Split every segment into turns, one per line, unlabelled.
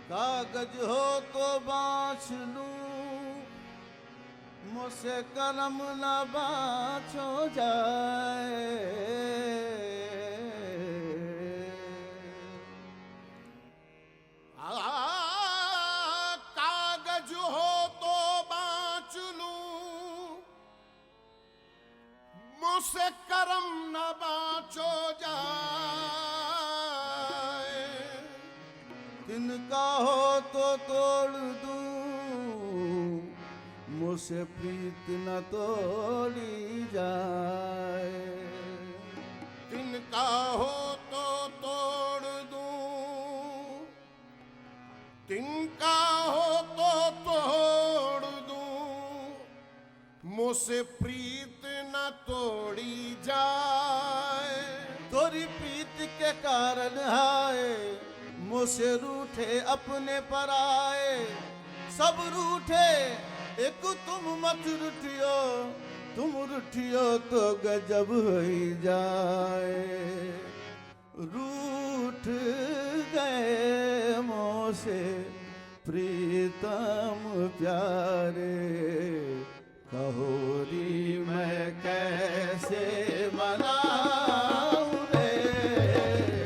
कागज हो तो बाँच लूं, मुझसे कलम न बाँच हो जाए।
कागज हो तो बाँच लूं, मुझसे करम न बाँच हो जाए।
तिनका हो तो तोड़ दूं, मुझसे प्रीत न तोड़ी जाए।
तिनका हो तो तोड़ दूं, तिनका हो तो तोड़ दूं, मुझसे प्रीत न तोड़ी जाए।
तोरी प्रीत के कारण हाय, मुझसे रूठे अपने पराए। सब रूठे एक तुम मत रूठियो, तुम रूठियो तो गजब हो जाए। रूठ गए मुझसे प्रीतम प्यारे, कहोरी मैं कैसे मनाऊं रे।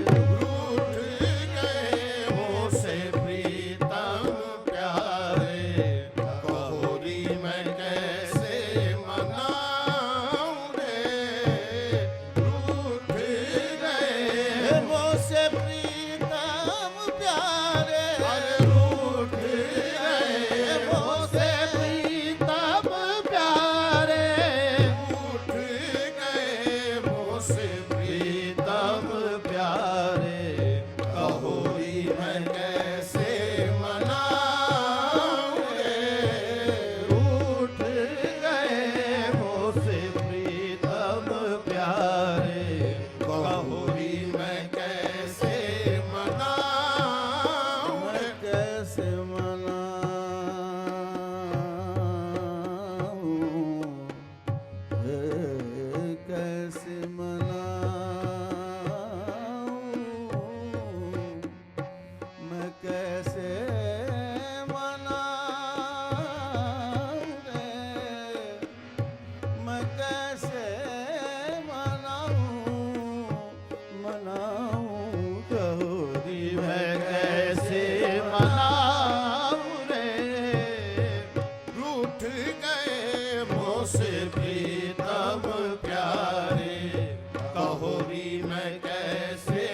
रूठ गए मुझसे प्रीतम प्यारे, कहोरी मैं कैसे मनाऊं रे। रूठ गए
मुझसे प्रीतम प्यारे,
रूठ गए
मुझसे प्रीतम प्यारे,
रूठ गए मुझसे
प्रीतम प्यारे,
कहोरी मैं कैसे मनाऊं रे।
रूठ गए मुझसे प्रीतम प्यारे,
कहोरी मैं कैसे मनाऊं रे।
मैं कैसे मनाऊं, कैसे मनाऊं, मैं कैसे मनाऊं रे। मैं कैसे मनाऊं गौरी, मैं कैसे मनाऊं रे।
रूठ गए मुझसे प्रीतम प्यारे, कहोरी मैं कैसे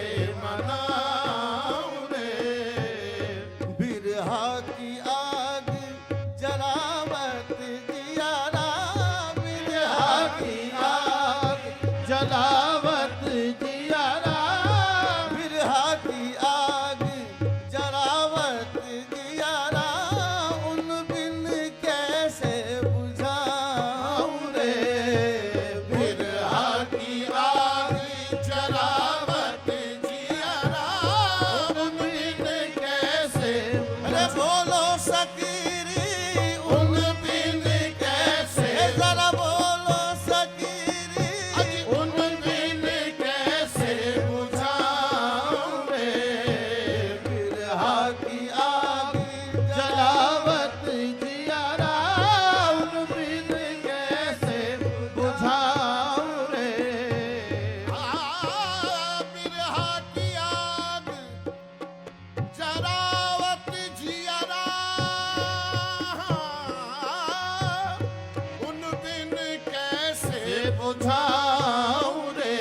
मनाऊं रे।
बिरहा की आग जलावत जियारा, बिरहा की आग जलावत जियारा, बिरहा की आग जलावत जियारा, उन बिन कैसे बुझाऊं रे।
बिरहा की आग जलावत जियारा, उन बिन कैसे
अरे बोलो सकीरी,
उन बिन कैसे
जरा बोलो सकीरी,
उन बिन कैसे बुझाऊं रे।
बिरहा की आग जलावत जियारा, उन बिन कैसे बुझाऊं रे।
बिरहा की आग जरावत जियरा, उन बिन कैसे बुझाऊं रे।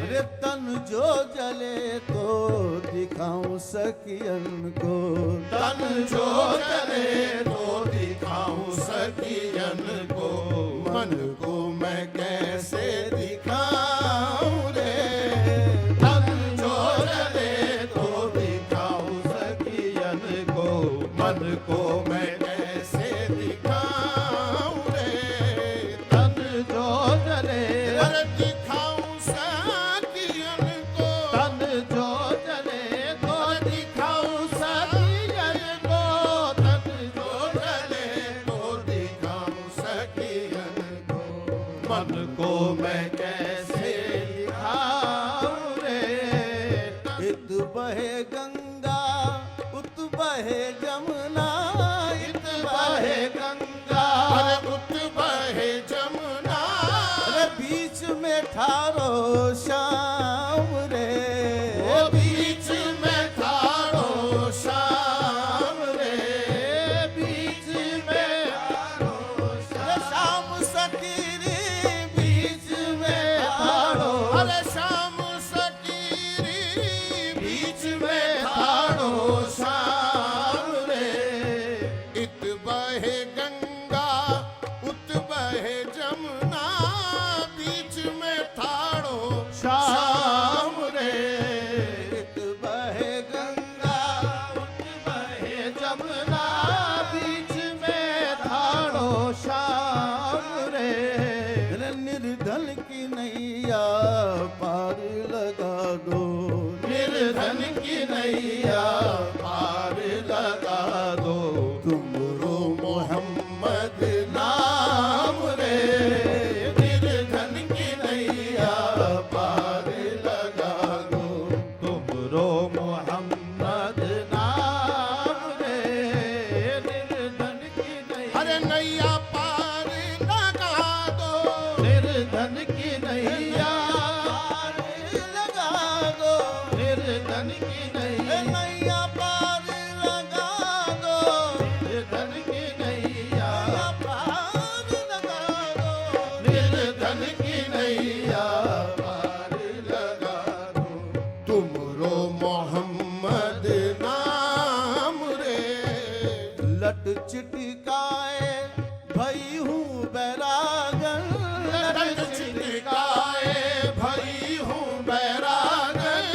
अरे तन जो जले तो दिखाऊं सखियन को,
तन जो जले तो दिखाऊं सखियन को, मन को मैं कैसे दिखाऊं रे। तन जो जले तो दिखाऊं सखियन को, मन को मैं कैसे दिखाऊं रे।
तन जो जले,
अरे दिखाऊं सखियन को,
तन जो जले तो
दिखाऊं सखियन को, तन जो जले तो दिखाऊं सखियन को, मन को मैं कैसे दिखाऊं रे।
इत बहे गंगा उत बहे जमुना इत बहे गंगा
अरे उत बहे जमुना
अरे बीच में ठारो श्याम रे
वो बीच में ठाड़ो श्याम रे बीच में ठाड़ो
अरे श्याम सकीरी बीच में ठारो
अरे श्याम सकीरी बीच में ठाड़ो श्याम रे इत बहे गंगा उत बहे जमुना बीच में ठाड़ो श्याम रे
इत बहे गंगा उत बहे जमुना बीच में ठाड़ो श्याम रे अरे निर्धन की नैया पार लगा दो
निर्धन की नैया पार लगा दो तुमरो मोहम्मद नाम रे निर्धन की नैया पार लगा दो
तुमरो मोहम्मद नाम रे निर्धन की नैया
अरे नैया पार लगा दो
निर्धन की नैया पार लगा दो
निर्धन की नैया
नैया पार लगा दो
निर्धन की नैया
पार लगा दो
निर्धन की नैया पार लगा दो तुमरो मोहम्मद नाम रे
लट चिटकाए भई हूँ बैरागन
लट छिटकाए भई हूँ बैरागन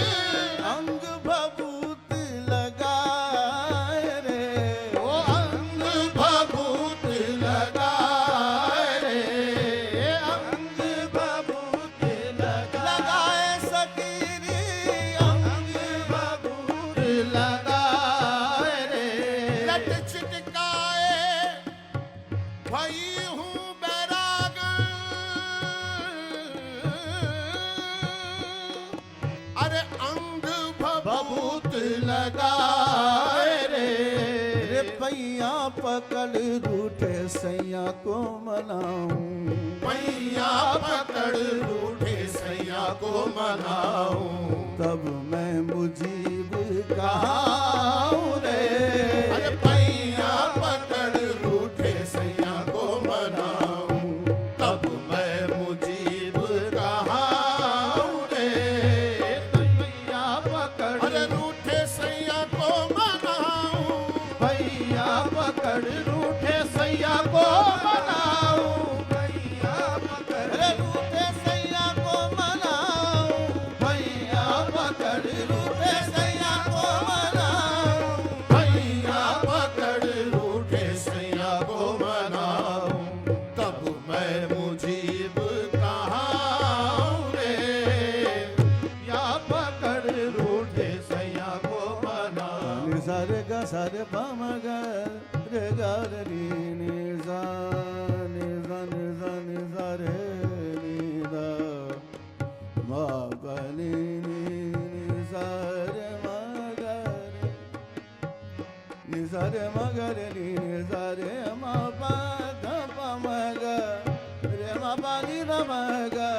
अंग भभूत लगाए रे
ओ अंग भभूत लगाए रे अंग भभूत
लगाए सकीरी अंग भभूत
लगाए रे लट छिटकाए भई हूँ बैरागन अरे अंग भभूत लगाए रे
रे पैया पकड़ रूठे सैया को मनाऊं
मैया पकड़ रूठे सैया को मनाऊं
तब मैं मुजीब कहाऊं रे
अरे पैया पकड़ रूठे सैया को मनाऊं तब मैं मुजीब कहाऊं रे
पैया पकड़
अरे रूठे सैया को मनाऊं
पैया पकड़ रूठे सैया को मनाऊं पैया पकड़ रे रूठे सैया को मनाऊं पैया पकड़ रूठे सैया को मनाऊं
भैया पकड़ रूठे सैया को मनाऊं तब मैं मुजीब कहाऊं रे
या पकड़ रूठे सैया को मनाऊं निसारे गा सारे पम गा रे गा रे नी सा नि सा रे नी दा मा प नी सा रे मा गा रे नि सा रे मा गा रे नी सा रे मा पा ध प म गा रे मा पा नि ध म गा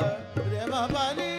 रे मा पा नि